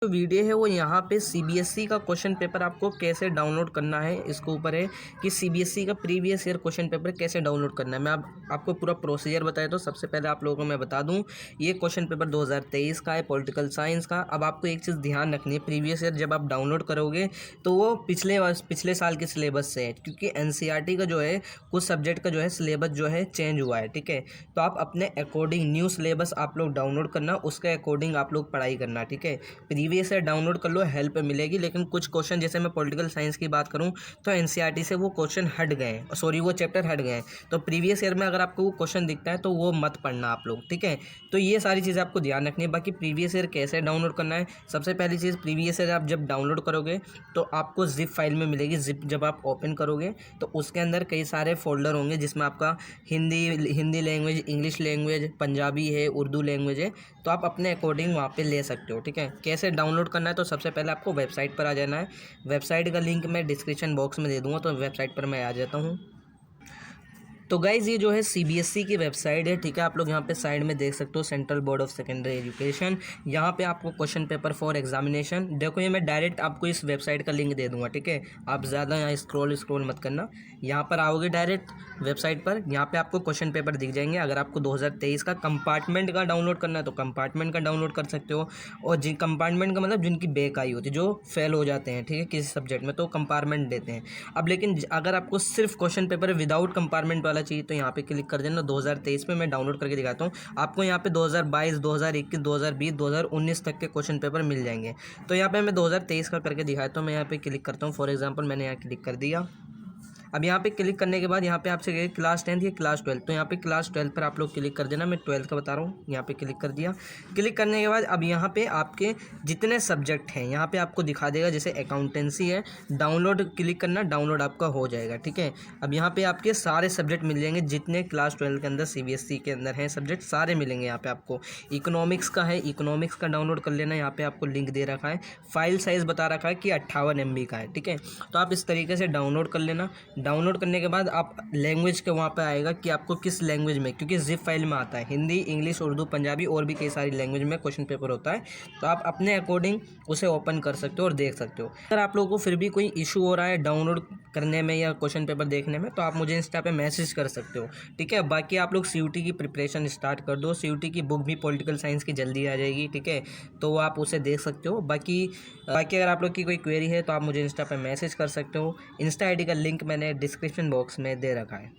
जो वीडियो है वो यहाँ पे सीबीएसई का क्वेश्चन पेपर आपको कैसे डाउनलोड करना है इसके ऊपर है कि सीबीएसई का प्रीवियस ईयर क्वेश्चन पेपर कैसे डाउनलोड करना है। मैं आपको पूरा प्रोसीजर बताया। तो सबसे पहले आप लोगों को मैं बता दूं, ये क्वेश्चन पेपर 2023 का है, पॉलिटिकल साइंस का। अब आपको एक चीज़ ध्यान रखनी है, प्रीवियस ईयर जब आप डाउनलोड करोगे तो वो पिछले साल के सिलेबस से है, क्योंकि एनसीईआरटी का जो है कुछ सब्जेक्ट का जो है सिलेबस जो है चेंज हुआ है। ठीक है, तो आप अपने अकॉर्डिंग न्यू सिलेबस आप लोग डाउनलोड करना, उसके अकॉर्डिंग आप लोग पढ़ाई करना। ठीक है, प्रीवियस ईयर डाउनलोड कर लो, हेल्प मिलेगी। लेकिन कुछ क्वेश्चन, जैसे मैं पॉलिटिकल साइंस की बात करूं तो एनसीईआरटी से वो क्वेश्चन हट गए हैं, सॉरी वो चैप्टर हट गए हैं। तो प्रीवियस ईयर में अगर आपको वो क्वेश्चन दिखता है तो वो मत पढ़ना आप लोग। ठीक है, तो ये सारी चीज़ें आपको ध्यान रखनी है। बाकी प्रीवियस ईयर कैसे डाउनलोड करना है, सबसे पहली चीज़, प्रीवियस ईयर आप जब डाउनलोड करोगे तो आपको जिप फाइल में मिलेगी। जिप जब आप ओपन करोगे तो उसके अंदर कई सारे फोल्डर होंगे, जिसमें आपका Hindi language, English language, Punjabi है, उर्दू लैंग्वेज है। तो आप अपने अकॉर्डिंग वहाँ पे ले सकते हो। ठीक है, कैसे डाउनलोड करना है, तो सबसे पहले आपको वेबसाइट पर आ जाना है। वेबसाइट का लिंक मैं डिस्क्रिप्शन बॉक्स में दे दूँगा, तो वेबसाइट पर मैं आ जाता हूँ। तो गाइज़ ये जो है सीबीएसई की वेबसाइट है। ठीक है, आप लोग यहाँ पे साइड में देख सकते हो, central board of secondary education. यहाँ पे आपको क्वेश्चन पेपर फॉर एग्जामिनेशन, देखो ये मैं डायरेक्ट आपको इस वेबसाइट का लिंक दे दूँगा। ठीक है, आप ज़्यादा यहाँ स्क्रॉल मत करना, यहाँ पर आओगे डायरेक्ट वेबसाइट पर, यहाँ पे आपको क्वेश्चन पेपर दिख जाएंगे। अगर आपको 2023 का कंपार्टमेंट का डाउनलोड करना है तो कंपार्टमेंट का डाउनलोड कर सकते हो, और जिन कंपार्टमेंट का मतलब जिनकी बैक आई होती है, जो फेल हो जाते हैं ठीक है किसी सब्जेक्ट में, तो कंपार्टमेंट देते हैं। अब लेकिन अगर आपको सिर्फ क्वेश्चन पेपर विदाउट कंपार्टमेंट वाला चाहिए तो यहाँ पे क्लिक कर देना। 2023 में मैं डाउनलोड करके दिखाता हूँ आपको। यहाँ पे 2022, 2021, 2020, 2019 तक के क्वेश्चन पेपर मिल जाएंगे। तो यहाँ पे मैं 2023 का करके दिखाता हूँ। मैं यहाँ पे क्लिक करता हूँ, फॉर एग्जांपल मैंने यहाँ क्लिक कर दिया। अब यहाँ पे क्लिक करने के बाद यहाँ पे आपसे कहेगा क्लास 10th या क्लास 12, तो यहाँ पे क्लास 12 पर आप लोग क्लिक कर देना। मैं 12th का बता रहा हूँ, यहाँ पे क्लिक कर दिया। क्लिक करने के बाद अब यहाँ पे आपके जितने सब्जेक्ट हैं यहाँ पे आपको दिखा देगा। जैसे अकाउंटेंसी है, डाउनलोड क्लिक करना, डाउनलोड आपका हो जाएगा। ठीक है, अब यहाँ पे आपके सारे सब्जेक्ट मिल जाएंगे, जितने क्लास 12 के अंदर सीबीएसई के अंदर हैं सब्जेक्ट, सारे मिलेंगे यहाँ पे आपको। इकोनॉमिक्स का है, इकोनॉमिक्स का डाउनलोड कर लेना, यहाँ पे आपको लिंक दे रखा है। फाइल साइज़ बता रखा है कि 58 MB का है। ठीक है, तो आप इस तरीके से डाउनलोड कर लेना। डाउनलोड करने के बाद आप लैंग्वेज के वहाँ पे आएगा कि आपको किस लैंग्वेज में, क्योंकि जिप फाइल में आता है हिंदी, इंग्लिश, उर्दू, पंजाबी और भी कई सारी लैंग्वेज में क्वेश्चन पेपर होता है। तो आप अपने अकॉर्डिंग उसे ओपन कर सकते हो और देख सकते हो। अगर आप लोगों को फिर भी कोई इशू हो रहा है डाउनलोड करने में या क्वेश्चन पेपर देखने में, तो आप मुझे इंस्टा पे मैसेज कर सकते हो। ठीक है, बाकी आप लोग सीयूटी की प्रिपरेशन स्टार्ट कर दो। सीयूटी की बुक भी पॉलिटिकल साइंस की जल्दी आ जाएगी। ठीक है, तो आप उसे देख सकते हो। बाकी अगर आप लोग की कोई क्वेरी है तो आप मुझे इंस्टा पे मैसेज कर सकते हो। इंस्टा आईडी का लिंक मैंने डिस्क्रिप्शन बॉक्स में दे रखा है।